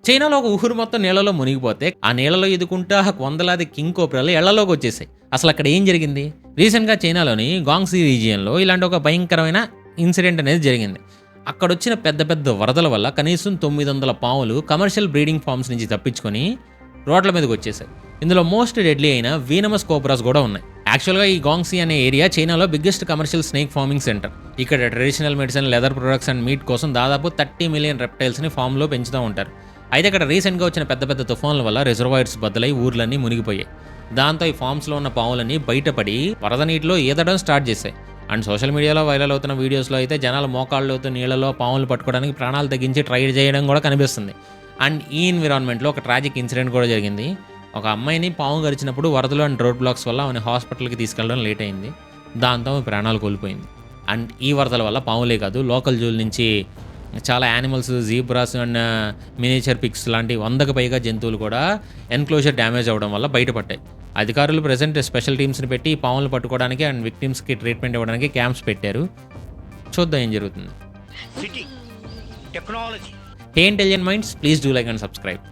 చైనాలో ఒక ఊరు మొత్తం నీళ్ళలో మునిగిపోతే ఆ నీళ్ళలో ఎదుకుంటా వందలాది కింగ్ కోబ్రాలు ఇళ్లలోకి వచ్చేసాయి. అసలు అక్కడ ఏం జరిగింది? రీసెంట్గా చైనాలోని గాంగ్సీ రీజియన్లో ఇలాంటి ఒక భయంకరమైన ఇన్సిడెంట్ అనేది జరిగింది. అక్కడొచ్చిన పెద్ద పెద్ద వరదల వల్ల కనీసం 900 పాములు కమర్షియల్ బ్రీడింగ్ ఫార్మ్స్ నుంచి తప్పించుకొని రోడ్ల మీదకి వచ్చేసాయి. ఇందులో మోస్ట్ డెడ్లీ అయిన వీనమస్ కోబ్రాస్ కూడా ఉన్నాయి. యాక్చువల్గా ఈ గాంగ్సీ అనే ఏరియా చైనాలో biggest commercial snake farming centre. ఇక్కడ traditional medicine, leather products and meat కోసం దాదాపు 30 మిలియన్ రెప్టైల్స్ని ఫామ్లో పెంచుతూ ఉంటారు. అయితే ఇక్కడ రీసెంట్గా వచ్చిన పెద్ద పెద్ద తుఫాన్ల వల్ల రిజర్వాయర్స్ బద్దలై ఊర్లన్నీ మునిగిపోయాయి. దాంతో ఈ ఫామ్స్లో ఉన్న పాములన్నీ బయటపడి వరద నీటిలో ఈదడం స్టార్ట్ చేశాయి. అండ్ సోషల్ మీడియాలో వైరల్ అవుతున్న వీడియోస్లో అయితే జనాలు మోకాళ్ళతో నీళ్ళలో పాములు పట్టుకోవడానికి ప్రాణాలు తగ్గించి ట్రై చేయడం కూడా కనిపిస్తుంది. అండ్ ఈ ఎన్విరాన్మెంట్లో ఒక ట్రాజిక్ ఇన్సిడెంట్ కూడా జరిగింది. ఒక అమ్మాయిని పాము గరిచినప్పుడు వరదలు అండ్ రోడ్ బ్లాక్స్ వల్ల ఆమె హాస్పిటల్కి తీసుకెళ్ళడం లేట్ అయింది. దాంతో ఆమె ప్రాణాలు కోల్పోయింది. అండ్ ఈ వరదల వల్ల పాములే కాదు, లోకల్ జూల నుంచి చాలా animals, zebras and miniature pigs లాంటి 100కు పైగా జంతువులు కూడా ఎన్క్లోజర్ డ్యామేజ్ అవ్వడం వల్ల బయటపడ్డాయి. అధికారులు ప్రెజెంట్ స్పెషల్ టీమ్స్ని పెట్టి పాములు పట్టుకోవడానికి అండ్ విక్టిమ్స్కి ట్రీట్మెంట్ ఇవ్వడానికి క్యాంప్స్ పెట్టారు. చూద్దాం ఏం జరుగుతుంది. Hey Intelligent Minds, please do like and subscribe.